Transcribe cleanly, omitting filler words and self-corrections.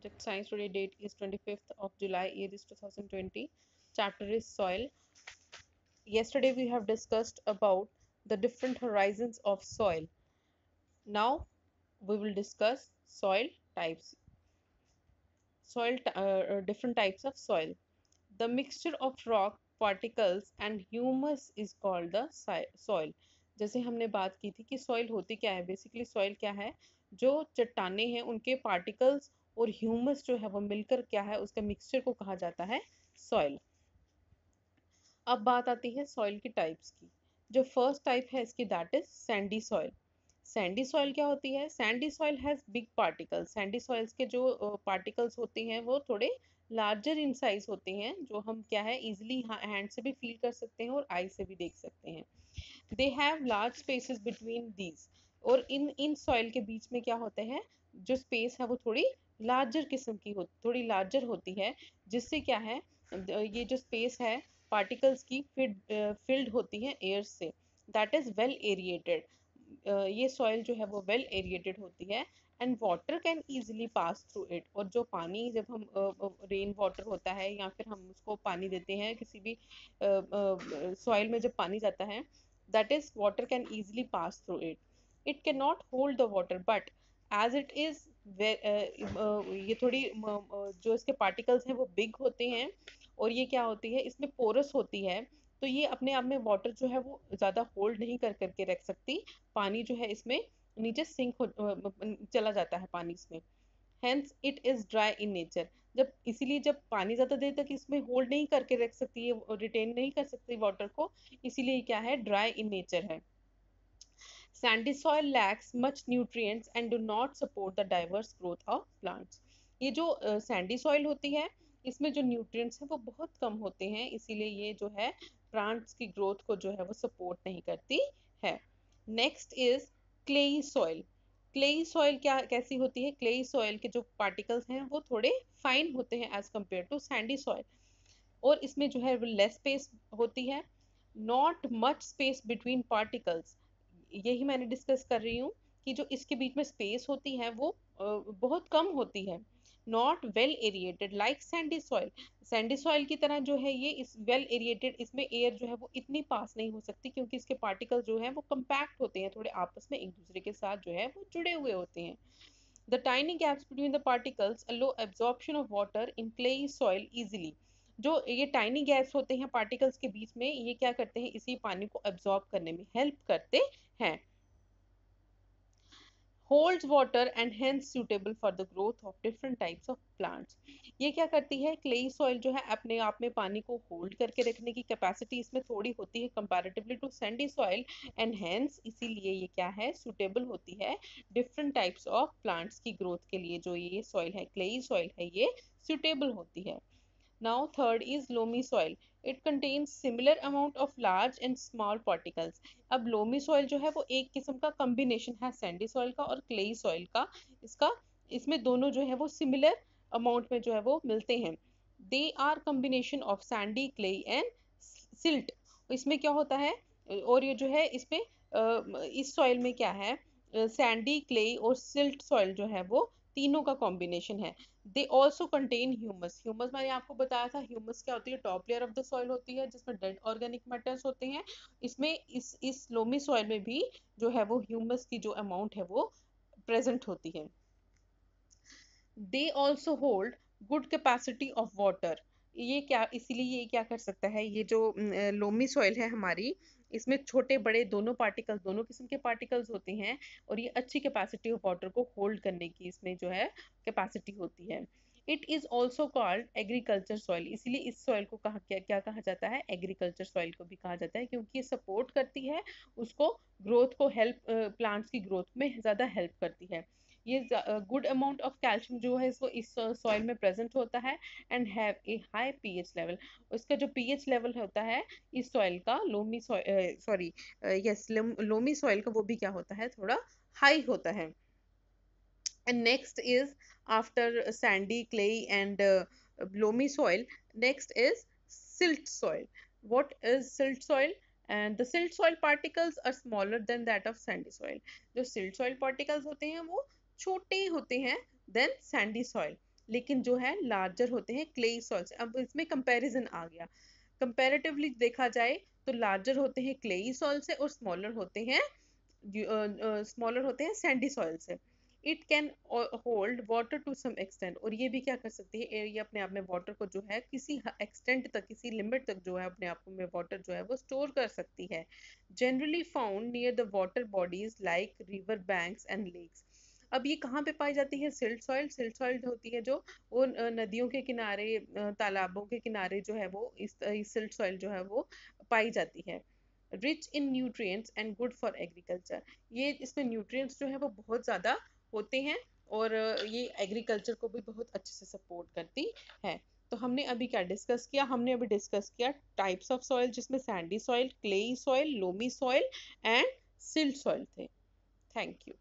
Subject Science. Today date is 25th of July, year is 2020. Chapter is soil. Yesterday we have discussed about the different horizons of soil. Now we will discuss soil types. Different types of soil. The mixture of rock particles and humus is called the soil. जैसे हमने बात की थी कि soil होती क्या है, basically soil क्या है, जो चट्टाने हैं उनके पार्टिकल्स और ह्यूमस जो है वो मिलकर क्या है, उसका मिक्सचर को कहा जाता है सॉइल। अब बात आती है सॉइल की टाइप्स की। जो फर्स्ट टाइप है इसकी, that is Sandy soil. Sandy soil क्या होती है? Sandy soil has big particles. Sandy soils के जो पार्टिकल्स होते हैं वो थोड़े लार्जर इन साइज होते हैं, जो हम क्या है इजिली हैंड से भी फील कर सकते हैं और आई से भी देख सकते हैं। They have large spaces between these. और इन सॉइल के बीच में क्या होता है, जो स्पेस है वो थोड़ी लार्जर किस्म की होती, थोड़ी लार्जर होती है, जिससे क्या है ये जो स्पेस है पार्टिकल्स की फिल्ड होती है एयर से। That is well aerated. ये सॉइल जो है वो वेल एरिएटेड होती है and water can easily pass through it. और जो पानी, जब हम रेन वाटर होता है या फिर हम उसको पानी देते हैं किसी भी सॉइल में, जब पानी जाता है, that is water can easily pass through it. It cannot hold the water, but as it is ये थोड़ी जो इसके पार्टिकल्स हैं वो बिग होते हैं और ये क्या होती है, इसमें पोरस होती है, तो ये अपने आप में वाटर जो है वो ज़्यादा होल्ड नहीं कर करके रख सकती। पानी जो है इसमें नीचे सिंक हो चला जाता है पानी इसमें। Hence it is dry in nature. जब इसीलिए जब पानी ज़्यादा देर तक इसमें होल्ड नहीं करके रख सकती है, रिटेन नहीं कर सकती वाटर को, इसीलिए क्या है, ड्राई इन नेचर है। Sandy soil lacks much nutrients and do not support the diverse growth of plants. ये जो सैंडी सॉइल होती है, इसमें जो न्यूट्रिएंट्स हैं वो बहुत कम होते हैं, इसीलिए ये जो है प्लांट्स की ग्रोथ को जो है वो सपोर्ट नहीं करती है। Next is clayey soil. Clayey soil क्या कैसी होती है? क्लेई सॉइल के जो पार्टिकल्स हैं वो थोड़े फाइन होते हैं as compare to sandy soil, और इसमें जो है वो लेस स्पेस होती है। Not much space between particles. यही मैंने डिस्कस कर रही हूँ कि जो इसके बीच में स्पेस होती है वो बहुत कम होती है। Not well aerated like Sandy soil. Sandy soil की तरह जो है ये इस वेल एरिएटेड, इसमें एयर जो है वो इतनी पास नहीं हो सकती, क्योंकि इसके पार्टिकल जो है वो कंपैक्ट होते हैं, थोड़े आपस में एक दूसरे के साथ जो है वो जुड़े हुए होते हैं। The tiny gaps between the particles allow absorption of water in clayey soil easily. जो ये टाइनी गैप्स होते हैं पार्टिकल्स के बीच में, ये क्या करते हैं, इसी पानी को एब्जॉर्ब करने में हेल्प करते हैं। holds water and hence suitable for the growth of different types of plants. ये क्या करती है, क्लेई सॉइल जो है अपने आप में पानी को होल्ड करके रखने की कैपेसिटी इसमें थोड़ी होती है comparatively to sandy soil, and hence इसीलिए ये क्या है, सुटेबल होती है डिफरेंट टाइप्स ऑफ प्लांट्स की ग्रोथ के लिए। जो ये सॉइल है, क्लेई सॉइल है, ये सुटेबल होती है। Now third is loamy soil. It contains similar amount of large and small particles. अब loamy soil जो है वो एक किस्म का combination है sandy soil का और clay soil का। इसका इसमें दोनों जो है वो similar amount में जो है वो मिलते हैं। They are combination of sandy, clay and silt. इसमें क्या होता है, और ये जो है इसमें इस soil में क्या है, सैंडी, क्ले और सिल्ट सॉइल जो है वो तीनों का कॉम्बिनेशन है। They also contain humus. Humus मैंने आपको बताया था, ह्यूमस क्या होती है, top layer of the soil होती है जिसमें डेड ऑर्गेनिक मैटर्स होते हैं। इसमें इस लोमी सॉइल में भी जो है वो ह्यूमस की जो अमाउंट है वो प्रेजेंट होती है। They also hold good capacity of water. ये क्या, इसीलिए ये क्या कर सकता है, ये जो लोमी सॉइल है हमारी, इसमें छोटे बड़े दोनों पार्टिकल्स, दोनों किस्म के पार्टिकल्स होते हैं, और ये अच्छी कैपेसिटी ऑफ वाटर को होल्ड करने की इसमें जो है कैपेसिटी होती है। It is also called agriculture soil. इसलिए इस सॉइल को कहा क्या क्या कहा जाता है, एग्रीकल्चर सॉइल को भी कहा जाता है, क्योंकि ये सपोर्ट करती है उसको, ग्रोथ को हेल्प, प्लांट्स की ग्रोथ में ज़्यादा हेल्प करती है। ये गुड अमाउंट ऑफ कैल्शियम जो है इसको इस सॉइल में प्रेजेंट होता है and have a high pH level. इसका जो पीएच लेवल होता है इस सॉइल का, loamy sorry yes loamy soil का, वो भी क्या होता है, थोड़ा हाई होता है। And next is, after sandy, clay and loamy soil, next is silt soil. What is silt soil? And the silt soil particles are smaller than that of sandy soil. जो silt soil particles होते हैं वो छोटे होते हैं than sandy soil. लेकिन जो है लार्जर होते हैं क्लेई सॉइल से। अब इसमें कंपैरिजन आ गया, कंपैरेटिवली देखा जाए तो लार्जर होते हैं क्लेई सॉइल से और स्मॉलर होते हैं सैंडी सॉइल से। It can hold water to some extent, और ये भी क्या कर सकती है, ये अपने आप में वाटर को जो है किसी एक्सटेंट तक, किसी लिमिट तक जो है अपने आप में वाटर जो है वो स्टोर कर सकती है। Generally found near the water bodies like river banks and lakes. अब ये कहाँ पे पाई जाती है, सिल्ट सॉइल। सिल्ट सॉइल होती है जो वो नदियों के किनारे, तालाबों के किनारे जो है वो इस सिल्ट सॉइल जो है वो पाई जाती है। Rich in nutrients and good for agriculture, ये इसमें न्यूट्रिएंट्स जो है वो बहुत ज़्यादा होते हैं, और ये एग्रीकल्चर को भी बहुत अच्छे से सपोर्ट करती है। तो हमने अभी क्या डिस्कस किया, हमने अभी डिस्कस किया टाइप्स ऑफ सॉइल, जिसमें sandy soil, clayey soil, loamy soil and silt soil थे। Thank you.